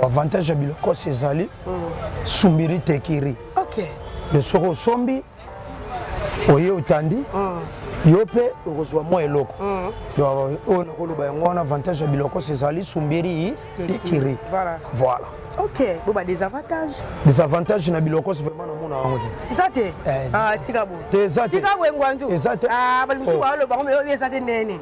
Avantage à biloko sezali sumbiri tekiri. OK. Le soko sombi oye utandi yope okozwa mo eloko. Donc on a un avantage à biloko sezali sumbiri tekiri. Voilà. OK, bon bah des avantages. Des avantages na biloko c'est vraiment na mona wango. Ezate. Ah tikabo. Tikabo engwanzo. Ezate. Ah bali musu ba lo ba ngome ezate nene.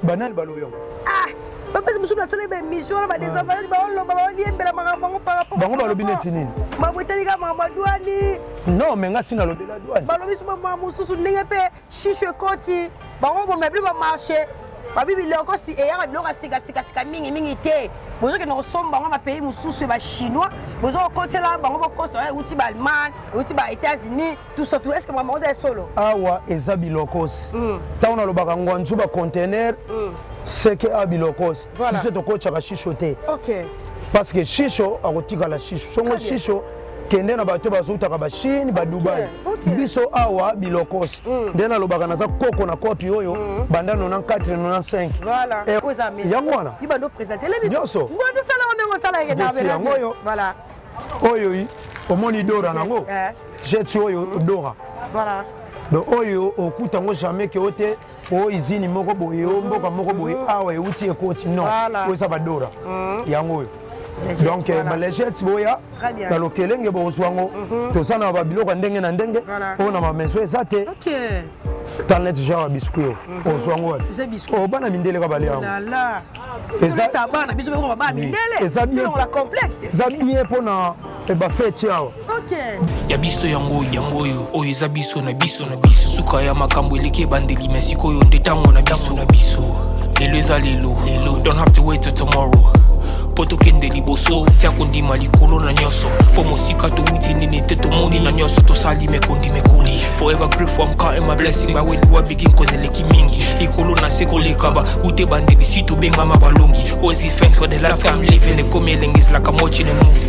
Banal balobi. Ah papa musu na sala be mission ba des avantages ba lo ba liembela makambo par rapport. Bango balobi neti nini? Mabwetali ka mama douani. Non mais nga sina lobela douane. Balobi so mama mususu ndenge pe shishe koti. Bango bo mebli ba marché. Babibi loko si eya biloko sika mingi te. Bozo ke no somba ngoma pays mususu ba chinois. Bozo kotela bango ba kosa uti ba Allemagne, uti ba États-Unis, tout ça tout. Est-ce que maman est solo? Awa eza bilokos. Ta ona lobaka ngwanzu ba container. C'est que a bilokos. Biso to kocha ka shisho te. OK. Parce que shisho akotika la shisho. Songo shisho kende na bato bazutaka ba Chine ba Dubai. Biso awa bilokos. Ndena lobaka naza koko na kopi oyo banda 94 95. Voilà. Yango wana. Iba ndo présenter les biso. Ngoto sala on sala ke na bela. Voilà. Oyo yi omoni dora nango. Jet oyo dora. Voilà. Donc oyo okuta ngo jamais ke ote o izini moko boye mboka moko boye awa euti ekoti non. Ko sa ba dora. Yango. Donc balejets boya na lokelenge bozwango tosana ba biloko ndenge na ndenge ona ma maison ezate. OK. Tanet genre biscuit ozwango. C'est biscuit. O bana mindele ka bali yango. La la. C'est ça bana biso ko ba mindele. Eza bien la complexe. Eza bien pona e ba fête yao. OK. Ya biso yango oyo eza biso na biso suka ya makambo eleke bandeli mesiko yo ndetango na biso lelo eza lelo don't have to wait till tomorrow poto kende liboso tia kondima likolo na nyoso po mosika to wuti nini te to moni na nyoso to sali mekondi mekoli forever grateful I'm counting my blessing but when you are begin cause eleki mingi likolo na seko lekaba ute bandeli si to benga mabalongi always give thanks for the life I'm living the coming is like I'm watching a movie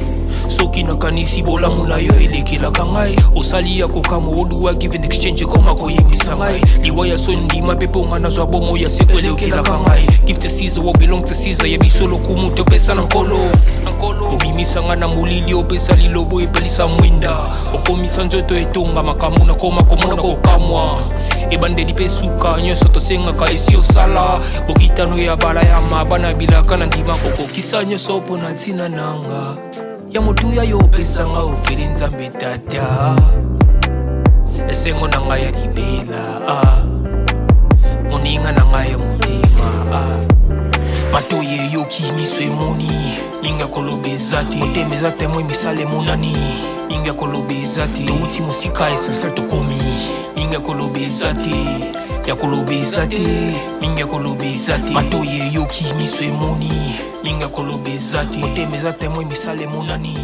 soki nakanisi bolamu na yo elekelaka ngai osali ya kokamo oduwa give in exchange koma koyebisa ngai liwa ya so ndima pepe onga nazwa bomo ya seko elekelaka ngai give to Caesar what belong to Caesar ya biso lokumu topesa na nkolo obimisa nga na molili opesa lilobo epelisa mwinda okomisa nzoto etonga makambo na koma komona kokamwa ebandeli mpe suka nyonso tosengaka esi osala bokitano ya bala ya mabana bilaka na ndima kokokisa nyonso mpo na ntina nanga ya motuya yo pesanga ofeli nzambe tata esengo na ngai ya libela moninga na ngai ya motima matoye yoki miso emoni minga koloba eza te motema eza temo emisala emonani minga koloba eza te touti mosika essentiel tokomi minga koloba eza te ya koloba eza te minga koloba eza te matoye yoki miso emoni minga koloba eza te motema eza temo emisala emonani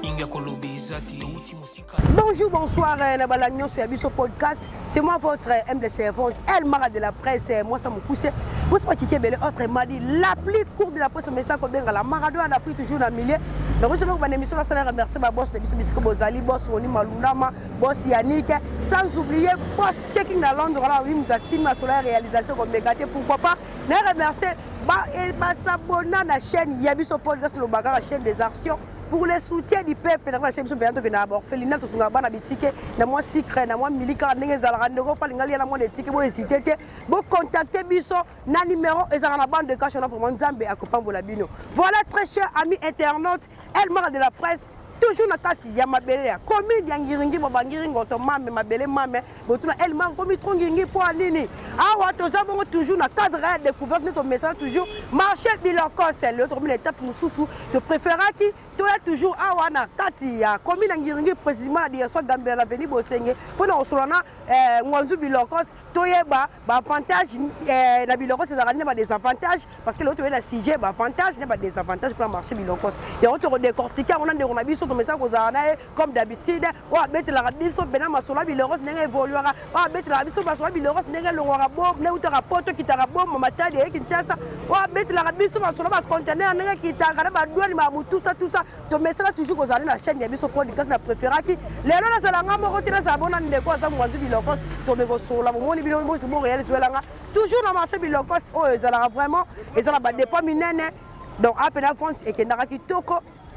minga koloba eza te touti mosika. Bonjour, bonsoir, la balagnon sur Abisso Podcast. C'est moi votre humble servante, El Mara de la presse. Moi, ça me pousse. Moi, c'est pas qui est belle. Autre m'a dit la plus courte de la presse, mais ça, comme bien, la Maradona d'Afrique, toujours dans le milieu. Donc, je vais vous émission, là, ça remercier ma boss, Abisso Bisco Bozali, boss Roni Malundama, boss Yannick. Sans oublier, boss Checking à Londres, là, oui, nous avons sur la réalisation comme Mégaté. Pourquoi pas? Je remercie, s'abonner à la chaîne Yabisso Podcast, le bagage, la chaîne des actions. Pour le soutien du peuple, dans la chaîne de l'État, nous avons fait l'État, nous avons fait l'État, nous avons fait l'État, nous avons fait l'État, nous avons fait l'État, nous avons fait l'État, nous avons fait l'État, nous avons contacter Bisso, le numéro, et nous avons la bande de cash, nous avons fait l'État. Voilà, très chers amis internautes, El Mara de la presse. Toujours na kati ya mabele ya commune ya ngiringi babangiringi otomame mabele mame botuna elma komi trongingi po nini awa toza bongo toujours na cadre de découverte notre message toujours marché biloko c'est l'autre étape mususu te préféra qui toi toujours awa na kati ya commune ya ngiringi précisément la direction Gambia l'avenue Bosenge pour na osolana ngwanzu biloko toyeba ba avantage na biloko c'est ba des avantages parce que l'autre est la sujet ba avantage n'est pas des avantages pour marché biloko et on te redécortiquer on a des on a message comme d'habitude on a mettre la biso bena masola bileros n'enga évoluera on a mettre la biso masola bileros n'enga longora bom ne uta rapport qui t'a bom matadi et Kinshasa on a mettre la biso masola ba conteneur n'enga qui t'a ba douane ma tout ça to message toujours aux allez la chaîne ya biso podcast na préféra qui les lona za langa mo rotira za bona ndeko za mwanzu bilokos to me bosola mo moni biloko mo mo réel zwelanga toujours na marché bilokos oh ezala vraiment ezala ba dépôt minene donc appel à France et kendara kitoko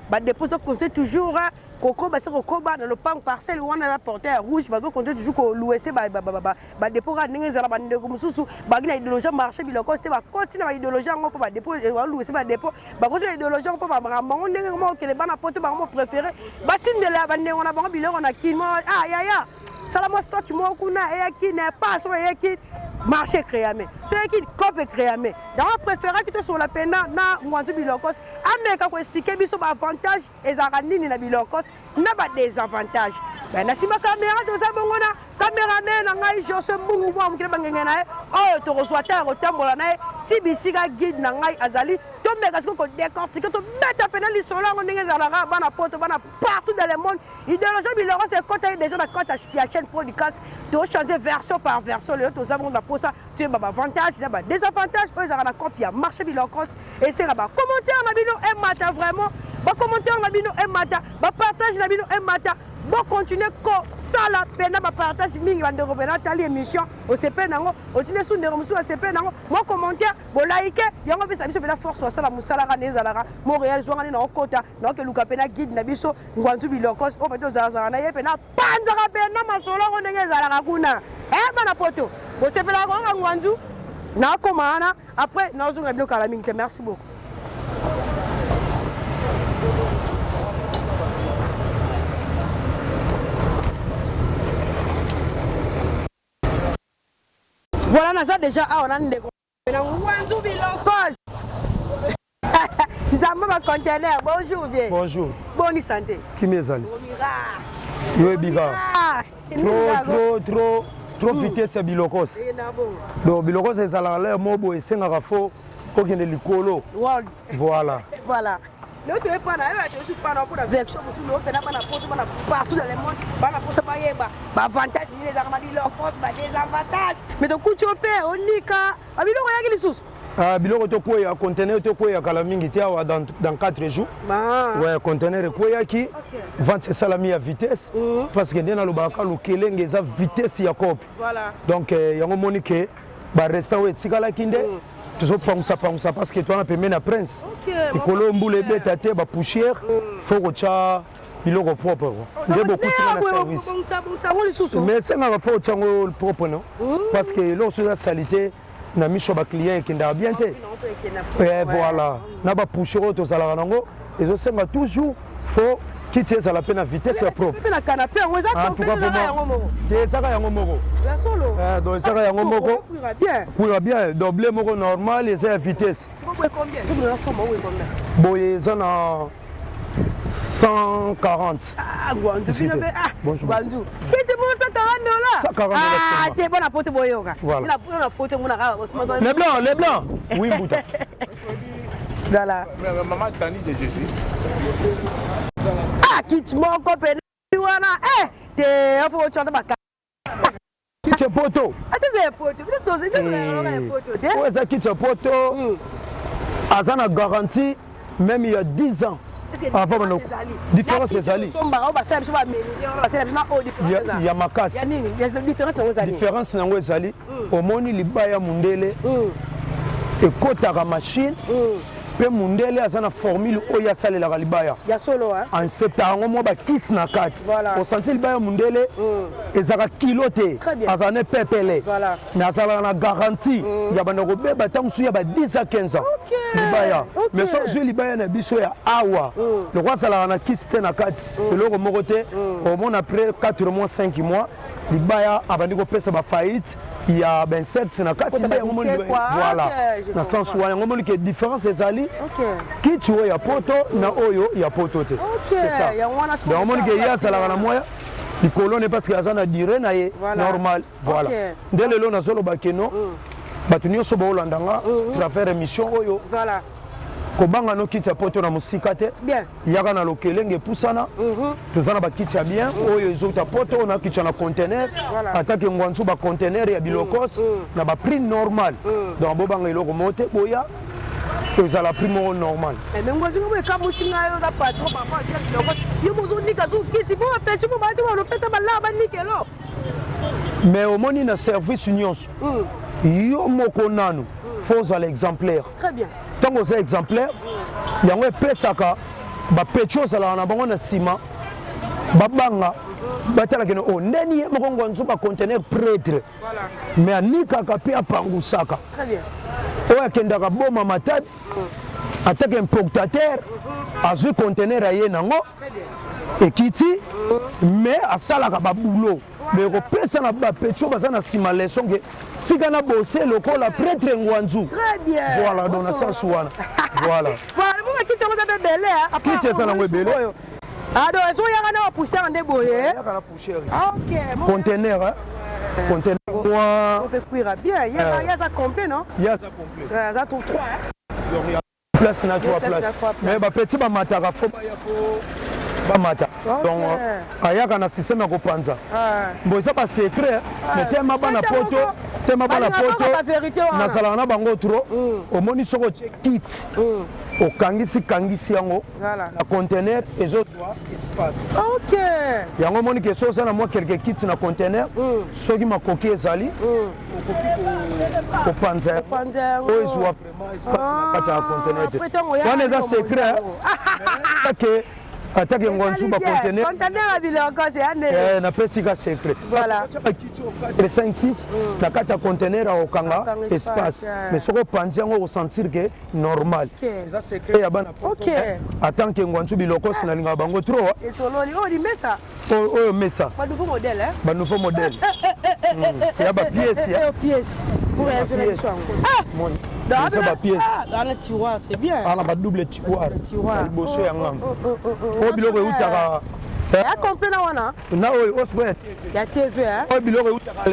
ba dépose compter toujours Coco ba se Coco dans le pan parcelle où on a porté rouge ba compter toujours ko louer ba dépôt ga ninga zala ba ndeko mususu ba gina idéologie marché biloko c'était ba continuer ba idéologie ngo ba dépôt wa louer ba dépôt ba continuer idéologie ngo ba mango ndenge mo ke ba na porte ba mo préféré ba tindela ba ndeko na bango biloko na kimo ya sala mo stock mo kuna e qui n'est pas so e qui marché créé mais ceux qui copie créé mais dans préféré qui te sur la peine na ngwanzu bilokos ameka ko expliquer biso ba avantage ezaka nini na bilokos na ba désavantage ben na sima caméra to za bongona caméraman na ngai José Mbungu mo mukile bangenge na oh to reçoit ta rotambola na ti bisika guide na ngai azali to meka ce ko décortiquer to beta pena li solo ngo ndenge za la bana poto bana partout dans le monde idéologie bilokos c'est côté déjà na côté ya chaîne podcast to changer version par version le to za bonga pour ça tu as des avantages, des désavantages, eux ont la copie à marché bilokos et c'est là-bas. Commentaire na bino et mata vraiment, ba commentaire na bino et mata, ba partage na bino et mata. Bon continuer ko sala pena ba partage mingi bande robena tali émission au CP nango, au tine sou de remusu au CP nango, mo commentaire, bo like, yango bisa biso pena force so sala musala ga nezalara, Montréal zo ngani na okota, na ke luka pena guide na biso ngwanzu bilokos, o beto za na ye pena panza pena masolo ngo ndenge zalara kuna. Bana poto. Bon c'est là on ngwanzu na komana après na zo ngabino kala mingi. Merci beaucoup. Voilà naza déjà on a ndeko. Na ngwanzu bilokos. Nzamba ba conteneur. Bonjour vieux. Bonjour. Bonne santé. Qui m'ezali? Yo biga. Trop vitesse ya bilokos. Donc bilokos ezala la mobo esengaka fo kokende likolo. Voilà. Voilà. Nous tu es pas là, tu suis pas là pour la version sur le pena pas partout dans le monde, pas pour ça pas yeba. Ba avantage les armes bilokos, ba désavantage. Mais donc tu opères on nika. Abiloko ya kilisusu. Biloko to koya conteneur to koya kala mingi ti awa dans 4 jours. Ouais, conteneur koya ki vente c'est salami à vitesse parce que ndena lobaka lokelenge eza vitesse ya copie. Voilà. Donc yango monique ba restaurant etikala kinde toujours pangusa parce que toi na pembe na prince. Et Colombule beta te ba poussière faut que cha biloko propre. Nde beaucoup de service. Mais c'est nga faut chango propre non parce que lorsque la salité na miso ba client qui nda bien te. Et voilà, na ba poussière to sala nango et ça nga toujours faut quitter ça la peine à vitesse ya propre. Na canapé on za compter na yango moko. Te saka yango moko. La solo. Donc saka yango moko. Kuira bien, double moko normal et c'est à vitesse. Tu comprends combien? Tu me la somme où combien? Boye ça na 140. Ah, Gwanzu, bonjour. Gwanzu. Qui te montre 140 $? 140 $. Ah, t'es bon à porter boyoga. Voilà. Il a porté mon arabe. Les blancs. Oui, Mbouta. Voilà. Maman Tani de Jésus. Ah, quitte mon copain. T'es un faux chanteur. Quitte poto. Attends, poto. Qu'est-ce que c'est? Tu ouais, ça quitte poto. Azana garantie, même il y a 10 ans. Avant la différence des alliés. Il y a ma casse. Différence dans les alliés. Au moins il y a Mundele et Kotara machine. Pe Mundele a une formule où il y a salé la libaya. Il y a solo hein. En septembre on va kiss na kat. Au senti le baya Mundele et ça va kiloter. Azane pepele. Voilà. Mais ça va la garantie. Il y a bana robé batang su il y a 10 à 15 ans. Libaya. Mais ça je libaya na biso ya awa. Le roi ça la kiss na kat. Le ro moroté au moins après 4 mois 5 mois libaya abandi ko pesa ba faillite. Il y a 27 na kat. Voilà. Dans sens où on montre que différence des alliés. Qui tu vois, il y a poto, na oyo, il y a poto. C'est ça. Donc, on montre qu'il y a ça là, moi, les colonnes parce qu'il y a ça na dire, na normal. Voilà. Dès le long, on a solo bakeno, batunio sobo holandanga, tu vas faire émission oyo. Voilà. Kobanga no kiti ya poto na musika te. Bien. Yaka na lokelenge pusana. Tuzana ba kiti ya bien, oyo ezota poto na kiti na conteneur. Atake ngwanzu ba conteneur ya bilokos na ba prix normal. Donc bobanga iloko monte boya. C'est la prime normale. Mais moi je me quand aussi na yo patron papa chef bilokos. Yo mozo nika zo kiti bo peti mo ba to lo peta ba la ba nikelo. Mais au moins na service union. Yo moko nanu. Faut à l'exemplaire. Très bien. Tant que c'est exemplaire, il y a un pesaka bapetio ozalaka na bango na nsima babanga batalaka ne o ndeni ye moko ngwanzu bacontener prêtre mais anikaka mpe apangusaka oyo akendaka boma matadi atake importateur azwi contener aye nango ekiti mais asalaka babulo mais kopesa na bapetio baza na nsima leso nke tika na bose lokola prêtre ngwanzu voilà donc na sens wana voilà kiti eza nango ebele ado ezoyaka na bapoussière nde boye contener contener opekwira bien yaza complet non yaza tout 3 place na 3 place mais bapeti bamataka fo bamata donc ayaka na système ya kopanza bon eza basecret mais tema bana poto nazalaka na bango tro omoni soko otie kit okangisi yango na contener ezozwa espace yango omoni ke so oza na mwa quelque kit na contener soki makoki ezali okoki kopanza oyo ezwa vraiment espace na kati ya contener te wana eza secret ke atake ngwanzu bacontener napesi ka secret le 5-6 na kati ya contener akokanga espace mais soki opanzi yango okosentir ke normal eza secret ya bana atanke ngwanzu bilokosi nalingaka bango tro oyo mesa banouveau modèle ya bapiese eza bapiese ana badouble tiroir liboso ya ngambo oyo biloko eutaka na oyo oswe oyo biloko eutaka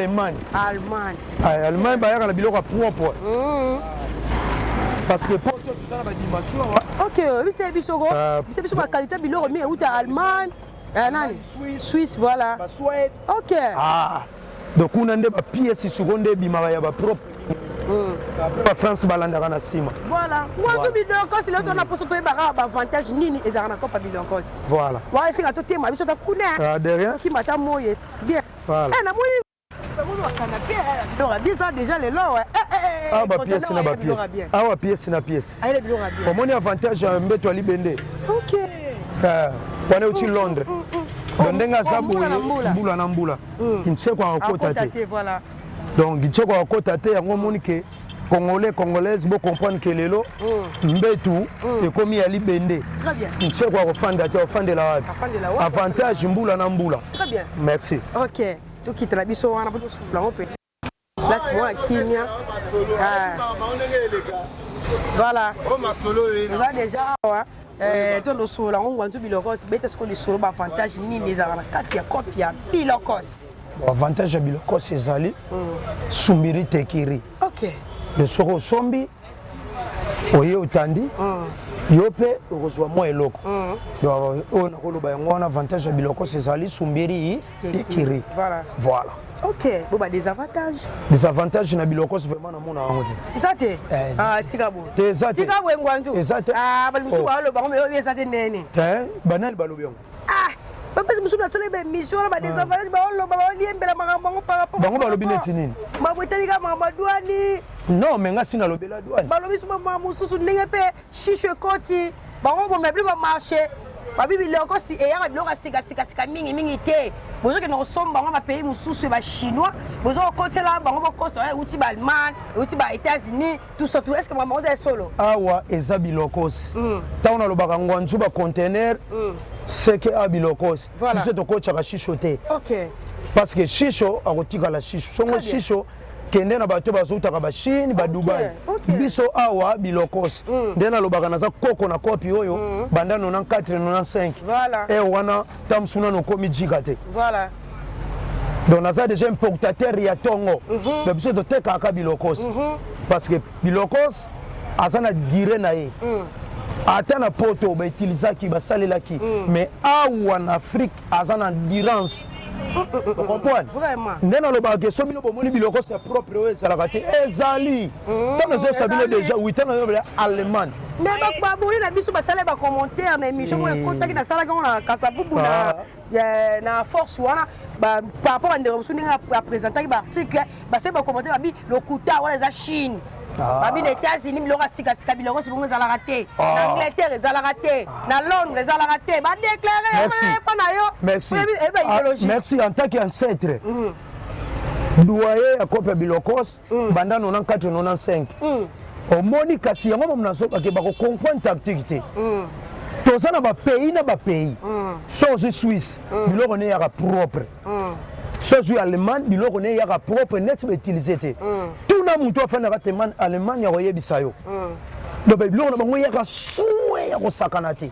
Allemagne bayaka na biloko ya propre parce que poto toza na badimension biso baqualité biloko mi euta Allemagne Suisse voilà donc kuna nde bapiese siko nde ebimaka ya bapropre France balandaka na nsima voilà ngwanzu bilokosi leo tona poso toyebaka baavantage nini ezalaka na kopa bilokosi voilà esinga totema biso takuna okimata moye bien namoni ça déjà les lois bapiese na bapiese awa piese na piese omoni avantage ya mbeto ya libende wana euti Londres donc ndenge aza boye mbula na mbula nsekwa akota te donc nsekwa akota te yango omoni ke congolaise bocomprendre ke lelo mbetu ekomi ya libende nsekwa akofanda te ofandela wapi avantage mbula na mbula merci tokitela biso wana po tosulango mpe place mwa kimia voilà eza déjà awa tonosola ngo ngwanzu bilokosi bete siko lisolo baavantage nini ezalaka na kati ya kopi ya bilokosi avantage ya bilokosi ezali sumbiri tekiri de soko osombi oye otandi yo mpe okozwa mwa eloko oyo nakoloba yango wana avantage ya bilokosi ezali sumbiri tekiri voilà bo badesavantage desavantage na bilokosi vraiment namona yango te eza te tika boye ngwanzu eza te balimusu baloba ngo meyo eza te nene banani balobi yango bapesi mosusu nasala baémission na badesavantage baoloba baoliembela makambo yango par rapport bango balobi neti nini babwetalika makambo adwani non me nga si nalobela adwani balobi so mama mosusu ndenge mpe shisho ekoti bango bomela bili bamarché babi bilokosi eyaka biloko ya sikasika mingi te bozokende kosomba bango bapays mosusu bachinois bozokotela bango bokosa euti baallemagne euti baétats-unis tout ça est ce que makambo oza esolo awa eza bilokosi ntango nalobaka ngwanzu bacontener seke a bilokosi biso tokotaka shisho te parce que shisho akotikala shisho songo shisho kende na bato bazotaka bachine badubai biso awa bilokosi nde nalobaka naza koko na kopi oyo banda 94 95 wana tamsuna nokomi jika te donc naza déjà importateur ya tongo me biso totekaka bilokosi parce que bilokosi aza na dire na ye ata na poto bautilisaki basalelaki mais awa na afrique aza na endurance comprendre nde nalobaka ke so bino bomoni bilokosi ya propre oyo ezalaka te ezali ntango ezosa bino déjà wi ntango ezobela allemagne mais babuli na biso basala ba commentaire na émission ko ekotaki na sala ko na kasabubu na force wana par rapport à ndero suni nga présenter ba article basala ba commentaire babi lokuta wala za Chine babi les États-Unis biloko sika biloko sibongo za la raté na Angleterre za la raté na Londres za la raté ba déclarer pas na yo merci en tant qu'ancêtre doyer ya kope bilokos banda 94 95 omoni kasi yango mnasoka ke bako comprendre tactique te toza na ba pays sozi Suisse biloko ne yaka propre sozi Allemagne biloko ne yaka propre net utiliser te tuna muntu afana ka teman Allemagne ya oyebisa yo donc biloko na bango yaka suwe ya kosakana te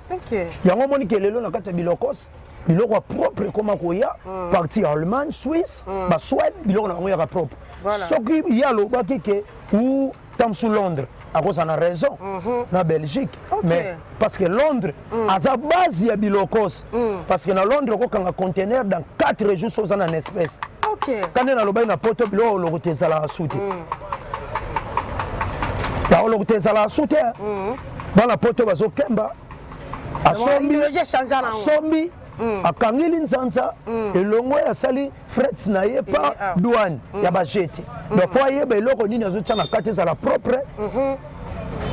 yango moni ke lelo na kati ya bilokos biloko propre koma koya parti Allemagne Suisse ba Suède biloko na bango yaka propre soki yalo bakike ou tam sous Londres à cause en a raison na Belgique mais parce que Londres à sa base il y a bilokos parce que na Londres ko kanga conteneur dans 4 jours sans en espèce quand na loba na poto biloko lo kotezala souté ya lo kotezala souté dans la poto bazo kemba asombi akangili nzanza elongo ya sali fret na ye pa douane ya bajeti donc faut yeba eloko nini azotia na kati za la propre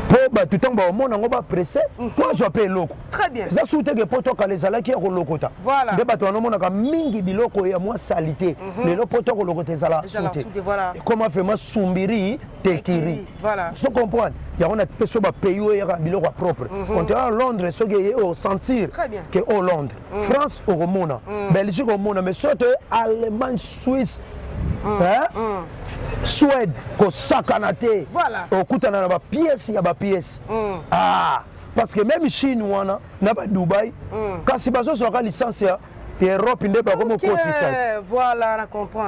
po bato ntango baomona yango bapresse po azwa mpe eloko eza sute ke po tokala ezalaki ya kolokota nde bato banomonaka mingi biloko ya mwa sali te lelo po tokolokota ezala sute ekoma vraimen sumbiri tekiri so comprendre yango na mpe so bapays oyo eyaka biloko ya propre contrairement Londres soki eye osentir ke o Londres France okomona Belgique okomona mais soki Allemagne Suisse Suède kosakana te okutana na bapiese ya bapiese parce que même Chine wana na ba Dubai kasi bazozwaka licence ya Europe nde bakomokotisa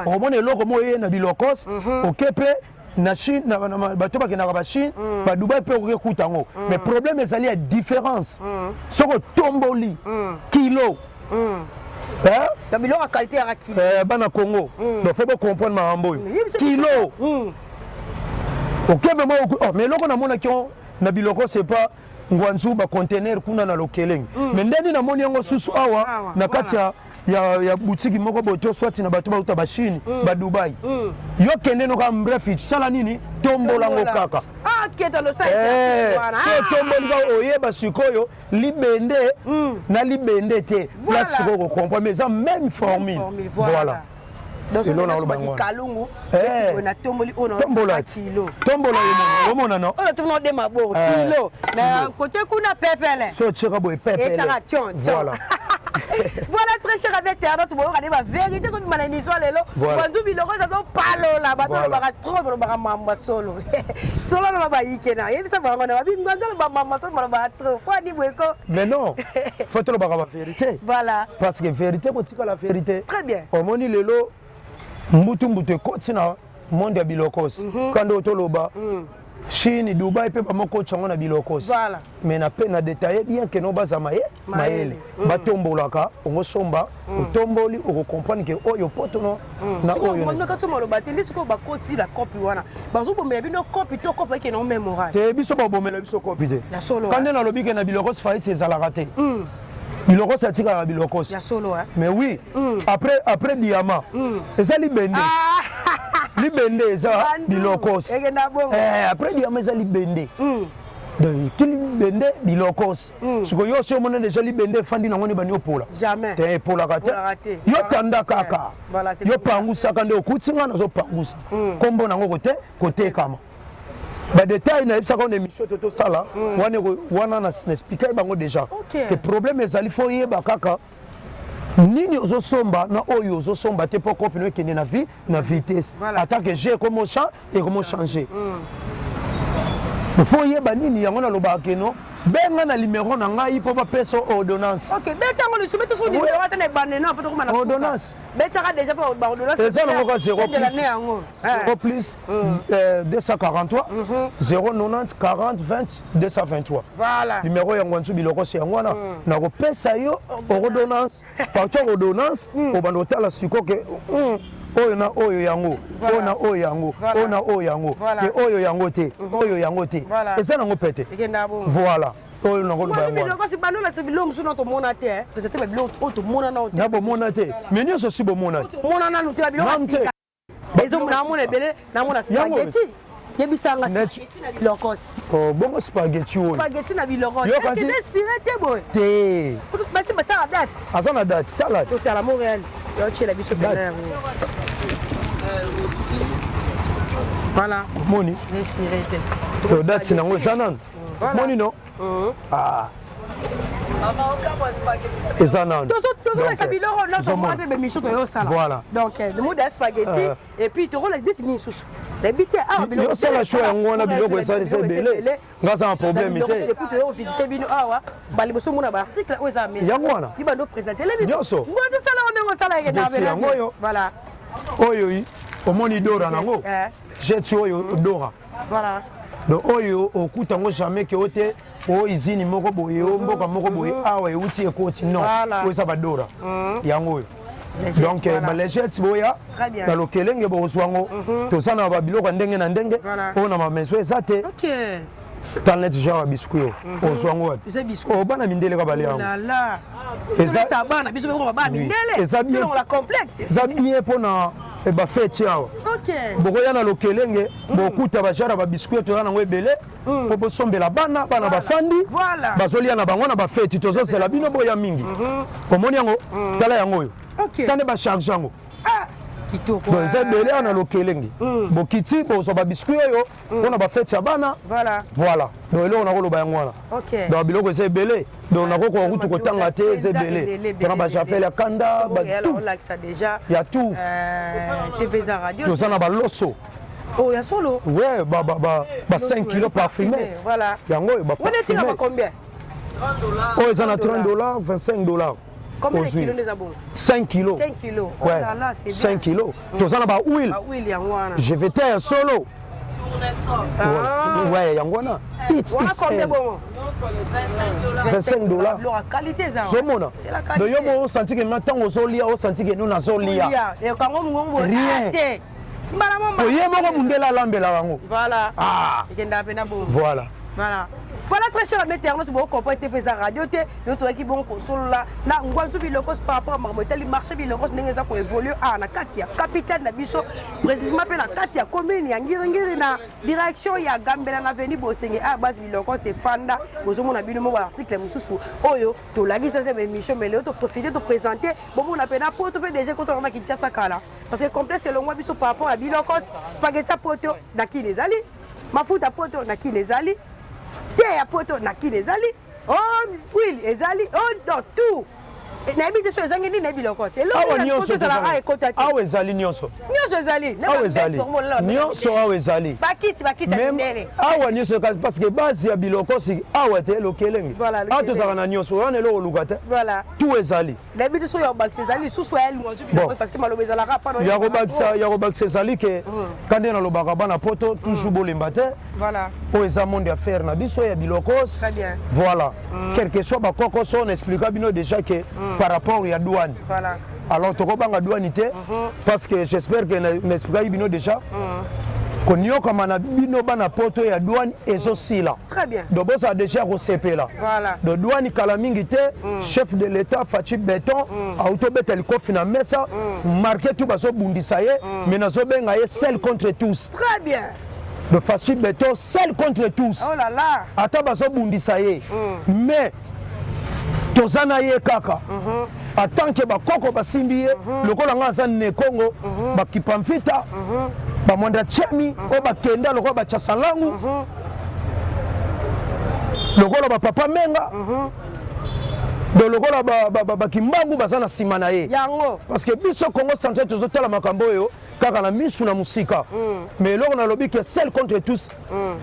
omona eloko mo ye na bilokos okepe na Chine na bato bakendaka ba Chine ba Dubai mpe okekuta yango mais problème ezali ya différence soko tomboli kilo biloko qualité ya kilo bana Congo donc faut comprendre makambo kilo okebe mo mais loko na mona kio na biloko c'est pas ngwanzu ba conteneur kuna na lokeleng mais ndeni na moni yango susu awa na kati ya boutique moko boto swati na bato bauta ba Chine ba Dubai yo kende no ka bref sala nini tombola ngo kaka tomboli ka oyeba sikoyo libende na libende te place ko comprendre mais ça même formule voilà donc on a kalungu na tomboli tombola kilo tombola yomona no on a tout le monde mabo kilo mais côté kuna pepele so cheka boy pepele voilà voilà très cher avec terre tu vois la vérité sur ma émission lelo banzu biloko ça do palola bato ba trop ba mama solo solo na ba yikena yebi ça ba ngona ba nganda ba mama solo ba trop quoi ni bweko mais non faut to ba vérité voilà parce que vérité ko tika la vérité très bien omoni lelo mbutu kotina monde ya bilokos quand to loba Chine Dubai pe ba moko chango na bilokos voilà mais na pe na détailler bien que no baza maele batombolaka ongo somba otomboli oko comprendre que oyo potono na oyo na ka tsoma lo bateli siko ba koti la copie wana bazo bomela bino copie to copie ke no mémorable te biso ba bomela biso copie te la solo quand na lobi ke na bilokos faillite c'est la raté bilokos atika na bilokos ya solo mais oui après diamant eza libende libende eza bilokos après diamant eza libende donc kili bende bilokos siko yo so mona déjà libende fandi na ngoni bani opola jamais te pola kate yo tanda kaka yo pangusa kande okutsinga na zo pangusa kombo nango kote kama ba détail na ebisa ko na émission toto sala wana na expliquer bango déjà que problème ezali fo yeba kaka nini ozosomba na oyo ozosomba te poko pino ekende na vie na vitesse attaque j'ai comment changer il faut yeba nini yango na lobaka no benga na numéro na ngai po ba peso ordonnance beta ngo le soumettre sur numéro atene banena po kuma na ordonnance beta déjà pas ordonnance c'est ça ngo 0 plus 243 090 40 20 223 voilà numéro yango nsu biloko se yango na ko pesa yo ordonnance par ordonnance o bando tala siko ke oyo na oyo yango oyo na oyo yango oyo na oyo yango te oyo yango te oyo yango te eza nango pete voilà oyo nango loba yango na bomona te mais nyonso si bomona te yebisanga bilokos bongo spaghetti oyo spaghetti na bilokos est-ce que inspiré te boy te basi bachaka date aza na date tala totala Montréal yo tiela biso pena voilà moni inspiré te date nango eza nano moni no ah eza nano tozolesa biloko nyonso moko te bemission toyosala voilà donc le mot de spaghetti et puis tokolesa deti nini susu yosala choix yango wana biloko esalisa ebele ngaza na problème te toyovisite bino awa baliboso mona baarticle oyo eza mesa yango wana libando présentele biso nyonso tosala ndenge osala yango oyo voilà oyo omoni dora nango jeti oyo dora voilà donc oyo okuta yango jamais ke ote o izini moko boye o mboka moko boye awa euti ekoti non oyo eza badora yango oyo donc balégete boya na lokelenge bokozwa yango toza na babiloko ya ndenge na ndenge oyo na mameso eza te talnet genre ya biskuit oyo ozwa yango wapi bana mindele ka bale yango eza bien mpona bafeti awa bokoya na lokelenge bokuta bajara babiskuit toza nango ebele mpo bosombela bana bafandi bazolia na bango na bafeti tozosela bino boya mingi omoni yango tala yango oyo tande bacharge yango eza ebele awa na lokelenge bokiti bozwa babiskuit oyo mpona bafeti ya bana voilà donc eloko nakoloba yango wana donc biloko eza ebele donc nakokoka kutu kotanga te eza ebele mpona bajafele ya kanda ya tout toza na baloso ouais ba 5 kilos parfumé yango oyo baparfumé oyo eza na $30 $25. Combien de kilos nous avons? 5 kilos. 5 kilos. Oh ouais. là là, c'est 5 kilos. Tu as ba huile. Je vais te solo. Ouais, yangwana. It's combien bon? $25. La qualité ça. C'est la qualité. Donc yo mo senti que maintenant ozolia, o senti que nous na zolia. Et quand on rien. Oye moko mundela lambela wango. Voilà. Ah. Voilà. Voilà. Voilà très cher mes termes, c'est bon comprendre TV za radio té notre équipe bon solo là na ngwanzu biloko par rapport à marmotel marché biloko ndenge za ko évoluer na kati ya capitale na biso précisément pe na kati ya commune ya ngiri na direction ya Gambela na avenue Bosenge base biloko c'est fanda bozo mona bino mo article mususu oyo to la gisa te émission mais le to profiter de présenter bon on appelle na poto pe déjà quand on va Kinshasa kala parce que complexe le moi biso par rapport à biloko spaghetti poto na ki les ali mafuta poto na ki les ali te ya poto na ki ezali huile ezali dans tout na yebi te so ezangi nini na biloko awa ezali nyonso nyonso awa ezali bakiti mindele awa nyonso parce que base ya biloko si awa te lokelenge awa tozala na nyonso wana eloko oluka te tout ezali na yebi te so ya kobakisa ezali susu ya elonzu biloko parce que maloba ezalaka pa ya kobakisa ezali ke kande nalobaka bana poto toujours bolemba te oyo eza monde ya faire na biso ya bilokos voilà quelque soit bakoko so on expliqua bino déjà que par rapport à douane. Voilà. Alors, tu as douane parce que j'espère que n'explique bino déjà. Qu'on y a comme un bino bana poto ya douane et aussi là. Très bien. Donc ça a déjà recépé là. Voilà. De douane kalamingité, chef de l'État Fachi Béton, auto betel kofina mesa, marqué tout baso bundisaye, mais nazo benga seul contre tous. Très bien. De Fachi Béton seul contre tous. Oh là là. Ata baso bundisaye. Mais tozana ye kaka en tant que bakoko basimbi ye lokola nga aza ne Congo bakipamfita bamonda chemi oyo bakenda lokola bachasalangu lokola bapapa menga do lokola bakimbangu baza na nsima na ye parce que biso Congo central tozotala makambo oyo kaka na misu na musika mais eloko nalobi ke seul contre tous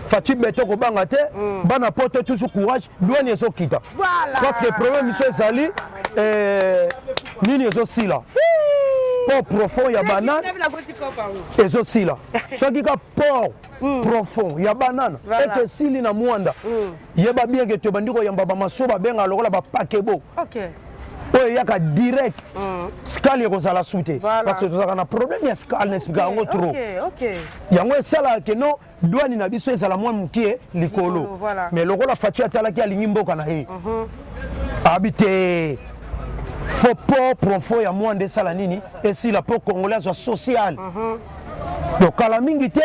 Fachi Beto kobanga te bana poto toujours courage douane ezokita parce que problème miso ezali nini ezosila port profond ya banane ezosila soki ka port profond ya banane ete esili na mwanda yeba bien ke tobandi koyamba bamaso babenga lokola bapakebo oyo yaka direct scale ekozala sute parce que tozalaka na problème ya scale n'explika yango trop yango esalaka ke no douane na biso ezala mwa mokie likolo mais lokola faci atalaki alingi mboka na ye abi te fo po profo ya mwa nde esala nini esila mpo congolais azwa social donc kala mingi te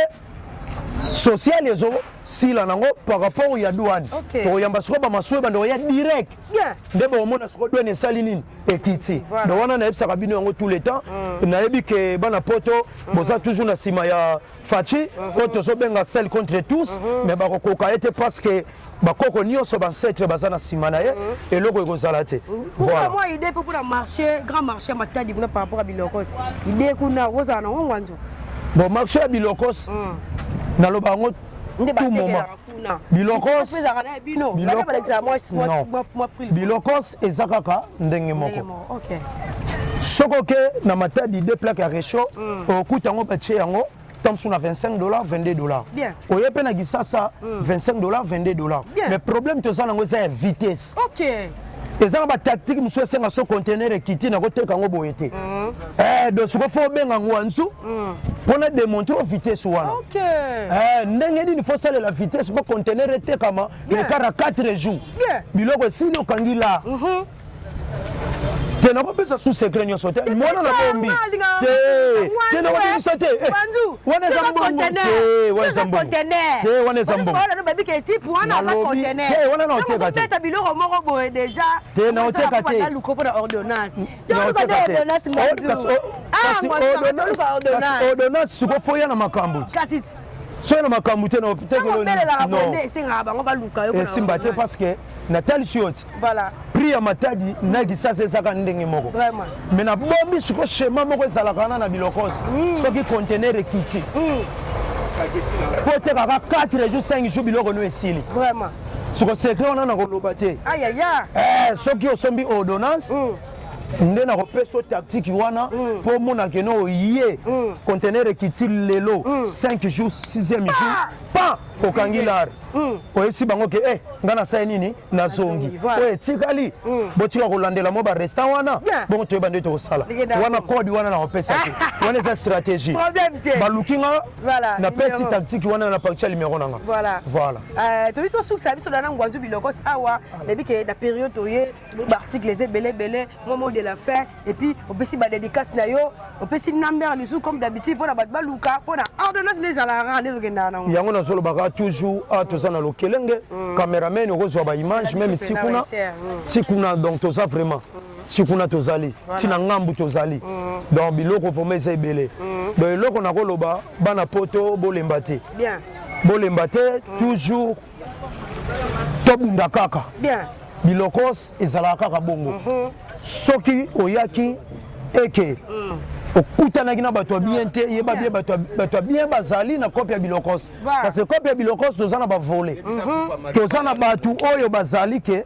social ezo sila nango par rapport ya douane tokoyamba siko bamasue bando ya direct nde baomona siko douane esali nini ekiti donc wana nayebisaka bino yango tout le temps nayebi ke bana poto boza toujours na nsima ya faci oyo tozobenga sel contre tous mais bakokoka ete parce que bakoko nyonso bancetre baza na nsima na ye eloko ekozala te moi idée mpo mpona marché grand marché ya matadi kuna par rapport ya bilokos idée kuna kozala nango ngwanzo bon marché ya bilokos naloba yango tout moment bilokos eza kaka ndenge moko soko ke na matadi de plaque ya réchaud okuta yango batie yango tamsu na $25 $22 oye pe na gisasa $25 $22 mais problème toza nango eza ya vitesse eza na batactique mosusu esenga so conteneur ekiti na koteka yango boye te donc soko fo obenga ngwanzu mpona démontrer vitesse wana ndenge nini fo salela vitesse mpo conteneur etekama ekara 4 jours biloko esili okangi la te nakopesa sous secret nyonso te mwana na bombi te nakobimisa te wana eza mbongo te wana eza mbongo te wana eza mbongo wana naoteka te biloko moko boye deja te naoteka te kasi ordonnance siko fo ya na makambo soki na makambo te esimba te parce que natalisi yo ti prix ya matadi na gisasa ezaka ndenge moko mais nabombi siko shema moko ezalaka wana na bilokos soki conteneur ekiti po otekaka 4 jours 5 jours biloko no esili siko secret wana na koloba te soki osombi ordonnance nde nakopesa tactique wana mpo omonake no oye conteneur ekiti lelo 5 jours 6e jour pa okangi lare oyebisi bango ke nga nasali nini nazongi oyo etikali botika kolandela mo barestant wana bongo toyeba nde tokosala wana kode wana nakopesa te wana eza stratégie baluki nga napesi tactique wana na partia numéro nanga voilà tobi tosukisa biso dana ngwanzu bilokos awa nayebi ke na période toye baarticle eza ebele moment de la fin et puis opesi badédicace na yo opesi namber lisusu comme d'habitude mpona bato baluka mpona ordonnance nde ezalaka nde tokendaka nango yango nazolobaka toujours toza na lokelenge cameraman okozwa baimage même tikuna donc toza vraiment tikuna tozali tina ngambu tozali donc biloko vraimen eza ebele donc eloko nakoloba bana poto bolemba te toujours tobunda kaka bilokos ezalaka kaka bongo soki oyaki eke okutanaki na bato ya bien te yeba bien bato ya bien bazali na kope ya bilokos parce que kope ya bilokos toza na bavole toza na bato oyo bazali ke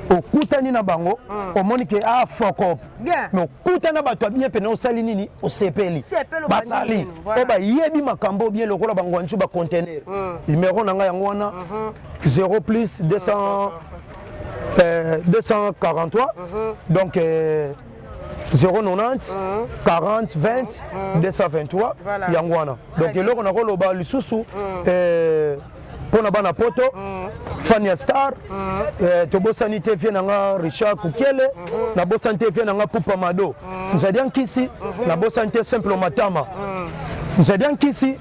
okutani na bango omoni ke fokop mais okutani na bato ya bien pene osali nini osepeli bazali oyo bayebi makambo bien lokola bangwanzu bacontener numéro na ngai yango wana 0 plus 243 donc 090 40 20 223 yango wana donc eloko nakoloba lisusu mpona bana poto Fania Star tobosani te vie nanga Richard Kukele nabosani te vie nanga Pupa Mado nzadi nkisi nabosani te Simple Matama nzadi nkisi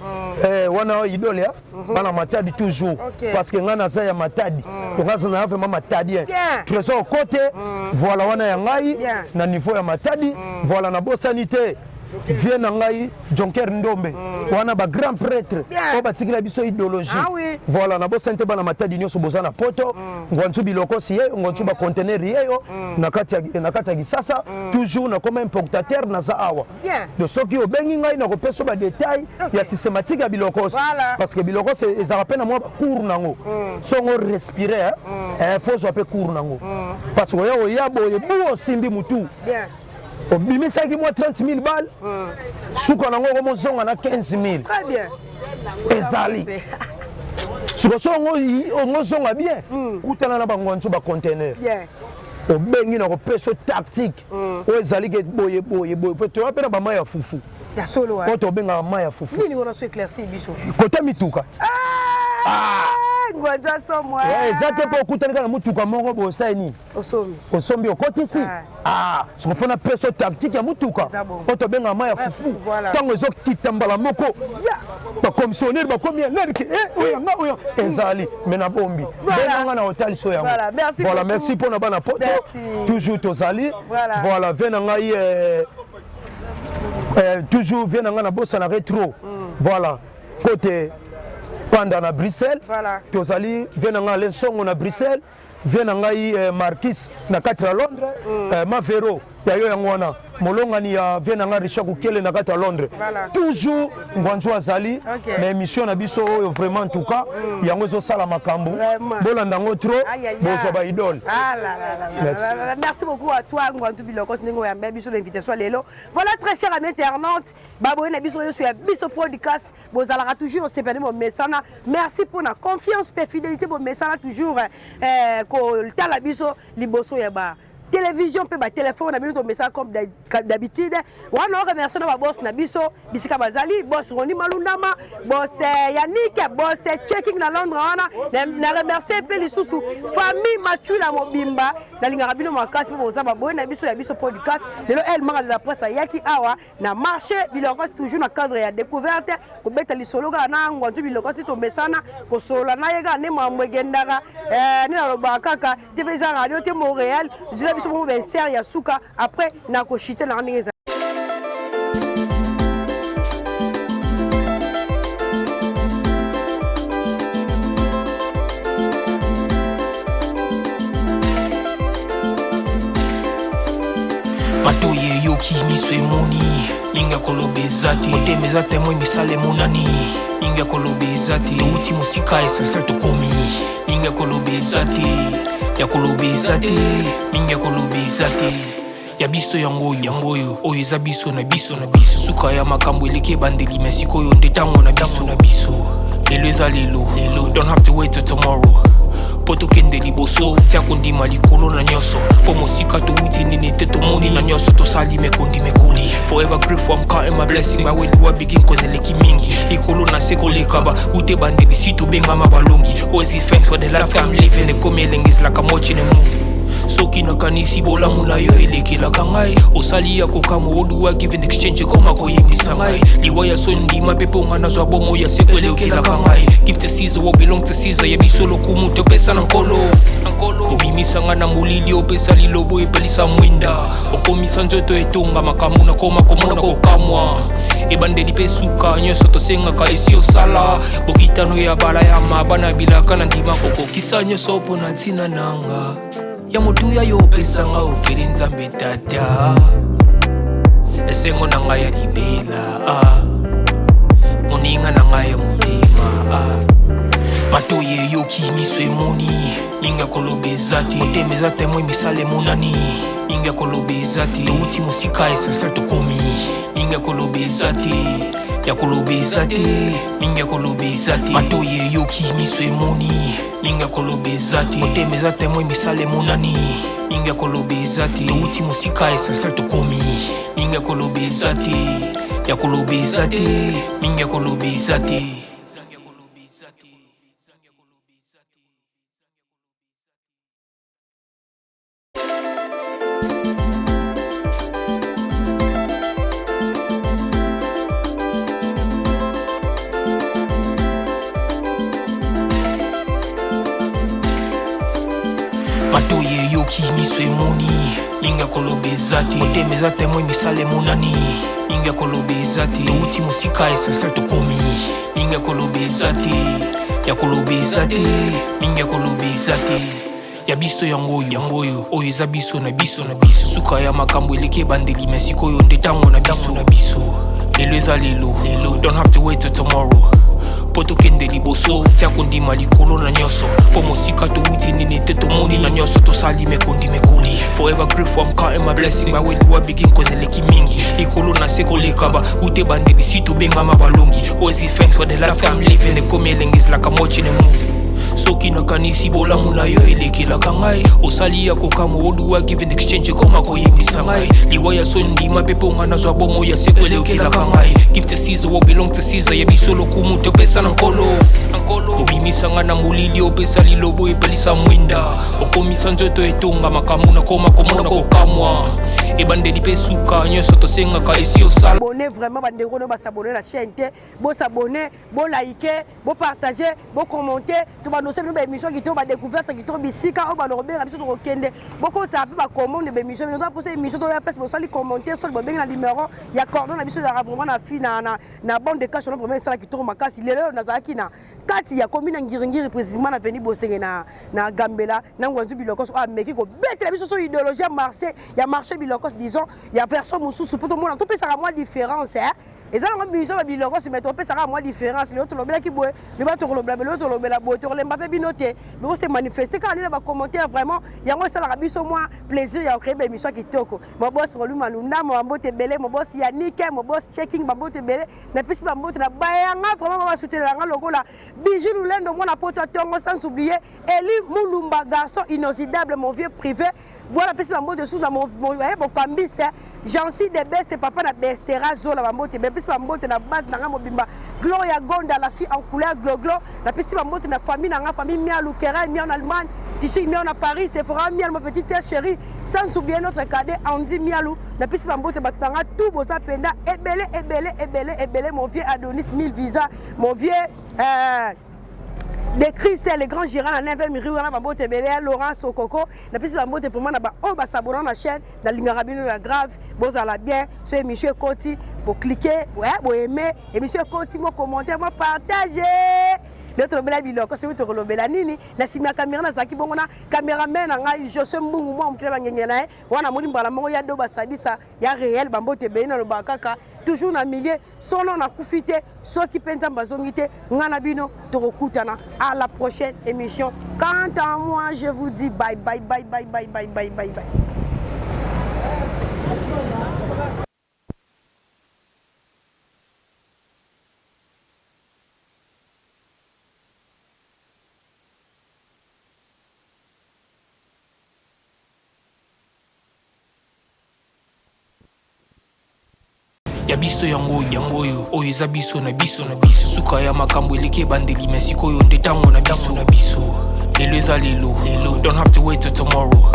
wana idole bana matadi toujours parce que nga naza ya matadi ngaza na vraiment matadi trésor côté voilà wana ya ngai na niveau ya matadi voilà nabosani te vie na ngai Jonker Ndombe wana ba grand prêtre o batikila biso idéologie voilà na bosante bana matadi nyonso bozana poto ngwanzu biloko si ye ngwanzu ba conteneur yeyo na kati ya gisasa toujours na comme importateur na za awa de soki obengi ngai na kopesa ba détail ya systématique ya biloko parce que biloko ezaka pe na mo cours nango songo respirer faut zo pe cours nango parce que yo ya boye bu osimbi mutu obimisaki mwa 30 000 balles suka nango komozonga na 15 000 très bien ezali sikoso ongozonga bien kutana na bangwanzu bacontener obengi na kopesa tactique oyo ezali ke boye po toya mpe na bamai ya fufu ya solo po tobengaka mai ya fufu nini wana so éclaircir biso kota mituka ti ngwanza somwa eza te mpo okutani kaka na mutuka moko boye osali nini osombi okotisi sikofona peso tactique ya mutuka po tobengaka mai ya fufu ntango ezokita mbala moko bakomissionnaire bakomi enerke oyo ezali me na bombi benanga na hotel so yango voilà merci mpona bana poto toujours tozali voilà ve na ngai toujours vie na ngai na bosa na rétro voilà côté panda na Bruxelles tozali vie na ngai lensongo na Bruxelles vie na ngai Marquis na 4 à Londres Mavero ya yo yango wana molongani ya vie na ngai Richard Kukele na 4 à Londres toujours ngwanzo azali mais émission na biso oyo vraiment en tout cas yango ezosala makambo bolanda ngo trop bozwa ba idole merci beaucoup à toi ngwanzo biloko ndingo ya biso l'invitation lelo voilà très cher amis internautes baboye na biso yo sur biso podcast bozalaka toujours c'est pas mon message merci pour la confiance et fidélité pour message toujours ko tala biso liboso ya ba télévision pe ba téléphone na minute message comme d'habitude wana remercier na ba boss na biso bisika bazali boss Roni Malundama boss Yannick boss checking na Londres wana na remercier pe lisusu famille Machula Mobimba na linga bino makasi po za ba boye na biso ya biso podcast lelo elle mara de la presse yaki awa na marché biloko toujours na cadre ya découverte ko beta lisolo ga na ngwanzu biloko to mesana ko sola na yega ne mamwegendaka ni na lobaka TV za radio te Montréal biso mo be ser ya suka après na ko chiter na ndenge matoye yoki miso emoni ninga kolobezati otemeza temwe misale monani ninga kolobezati uti musika esensel tokomi ninga kolobezati ya kolobezati ninga kolobezati ya biso yango oyo eza biso na biso suka ya makambo eleke bandeli mesiko oyo nde tango na biso lelo eza lelo don't have to wait till tomorrow poto kende liboso tia kondima likolo na nyoso po mosika touti nini te tomoni na nyoso tosali mekondi mekoli forever grateful I'm counting my blessing my way do I begin cause eleki mingi likolo na seko lekaba ute bandeli si tobengama balongi always give thanks for the life I'm living the coming is like I'm watching a movie soki nakanisi bolamu na yo elekelaka ngai osali ya kokamo oduwa give in exchange koma koyebisa ngai liwa ya sondima mpe mpo nga nazwa bomo ya seko elekelaka ngai give to Caesar what belong to Caesar yebiso lokumu topesa na nkolo obimisa nga na molili opesa lilobo epelisa mwinda okomisa nzoto etonga makambo nakoma komona kokamwa ebandeli mpe suka nyonso tosengaka esi osala bokitano ya bala ya mabana bilaka na ndima kokokisa nyonso mpo na ntina nanga ya motuya yo opesanga ofeli nzambe tata esengo na ngai ya libela moninga na ngai ya motema matoye yoki miso emoni ninga kolobezati otemeza temwe misale monani ninga kolobezati outi mosika esensel tokomi ninga kolobezati ya kolobezati ninga kolobezati matoye yoki miso emoni ninga kolobezati otemeza temwe misale monani ninga kolobezati outi mosika esensel tokomi ninga kolobezati ya kolobezati ninga kolobezati matoye yoki miso emoni ninga kolobezati otemeza temwe misale monani ninga kolobezati outi mosika esensel tokomi ninga kolobezati ya kolobezati ninga kolobezati ya biso yango oyo eza biso na biso suka ya makambo eleke bandeli mesiko oyo nde tango na biso lelo eza lelo don't have to wait till tomorrow poto kende liboso tia kondima likolo na nyoso po mosika touti nini te tomoni na nyoso tosali mekondi mekoli forever grateful I'm counting my blessing my way do I begin cause eleki mingi likolo na seko lekaba ute bandeli si tobengama balongi always give thanks for the life I'm living the coming is like I'm watching a movie soki nakanisi bolamu na yo elekelaka ngai osali ya kokama oduwa give an exchange koma koyembisa ngai liwa ya so ndima mpe mpo nga nazwa bomo ya seko elekelaka ngai give to Caesar what belong to Caesar yebiso lokumu topesa na nkolo obimisa nga na molili opesa lilobo epelisa mwinda okomisa nzoto etonga makambo nakoma komona kokamwa ebandeli mpe suka nyonso tosengaka esi osala abonné vraiment bandeko no basabonné la chaîne te bo s'abonner bo liker bo partager bo commenter to banose no ba émission qui to ba découverte qui to bisika o ba no robera biso to kokende boko taper ba commande ba émission nous pour cette émission to ya pèse bo sali commenter sur ba benga numéro ya cordon na biso ya vraiment na fi na bande de cash on vraiment ça qui to makasi lelo na zaki na kati ya commune ngiringiri précisément na veni bosenge na Gambela na ngwanzu biloko so ameki ko bête la biso so idéologie ya marché biloko disons il y a version mususu pour tout le monde tout peut ça moi différence hein et ça on biso ba biloko se mettre peut ça moi différence le to lobela ki boye le ba to lobela le to lobela bo to le mbape binoté mais se manifester quand on va commenter vraiment yango ça la biso moi plaisir ya créer ba émission kitoko mo boss Rolu Malunda mo mbote belé mo boss Yannick mo boss checking ba mbote belé na pesi ba mbote na bayanga vraiment va soutenir nga lokola Bijou Lulendo mo na poto tongo sans oublier Eli Mulumba garçon inoxydable mon vieux privé voilà pesi ba mbote sous na mon cambiste Jancy de best papa na bestera zo la mbote be pesi ba mbote na base na nga mobimba Gloria Gonda la fille en couleur glo na pesi ba mbote na famille na nga famille Mia Lukera Mia en Allemagne Tichi Mia en Paris c'est fera Mia ma petite chérie sans oublier notre cadet Andy Mialou na pesi ba mbote batanga tout bosa penda ebele mon vieux Adonis 1000 visa mon vieux de Chris les grands gérants na 9e rue na bambote belé Laurent Sokoko na pesi bambote vraiment na ba o ba s'abonner na chaîne na lingarabino la grave bozala bien sur émission Koti pour cliquer ouais pour aimer émission Koti mo commenter mo partager d'autres bela biloko c'est to lobela nini na simia caméra na zaki bongo na cameraman na ngai José Mbungu mo mukile bangenge na wana muli mbala mongo ya do basadisa ya réel bambote belé na lobakaka toujours na milieu sono na kufite soki penza mbazongite ngana bino torokutana à la prochaine émission quant à moi je vous dis bye bye bye bye bye bye bye bye bye. ya biso yango oyo eza biso na biso suka ya makambo eleke bandeli mesiko oyo nde tango na biso lelo eza lelo don't have to wait till tomorrow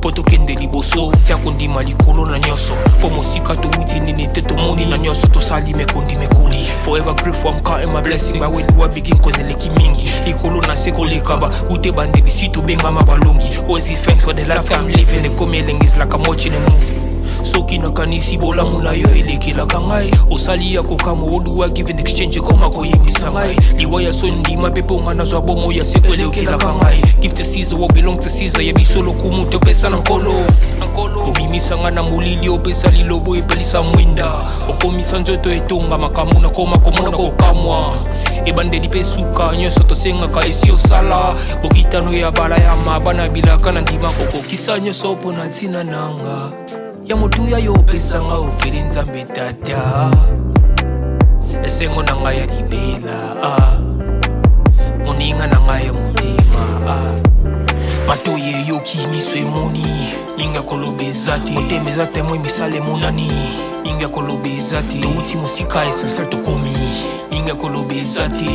poto kende liboso tia kondima likolo na nyonso po mosika touti nini te tomoni na nyonso tosali mekondi mekoli forever grateful I'm counting my blessing by way do I begin cause eleki mingi likolo na seko lekaba ute bandeli si tobenga mabalongi always give thanks for the life I'm living the coming is like I'm watching a movie soki nakanisi bolamu na yo elekelaka ngai osali ya kokama oduwa give an exchange koma koyembisa ngai liwa ya so ndima mpe mpo nga nazwa bomo ya seko elekelaka ngai give to Caesar what belong to Caesar yebiso lokumu topesa na nkolo obimisa nga na molili opesa lilobo epelisa mwinda okomisa nzoto etonga makambo nakoma komona kokamwa ebandeli mpe suka nyonso tosengaka esi osala bokitano ya bala ya mabana bilaka na ndima kokokisa nyonso mpo na ntina nanga ya motuya yo pesanga ofeli nzambe tata esengo na ngai ya libela moninga na ngai ya motema matoye yoki miso emoni ninga kolobeza te motema eza temo emisala emonani ninga kolobeza te touti mosika esensel tokomi ninga kolobeza te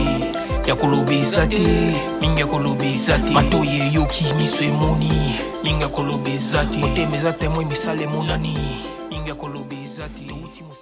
ya kolobeza te ninga kolobeza te matoye yoki miso emoni ninga kolobeza te motema eza temo emisala emonani ninga kolobeza te touti mosika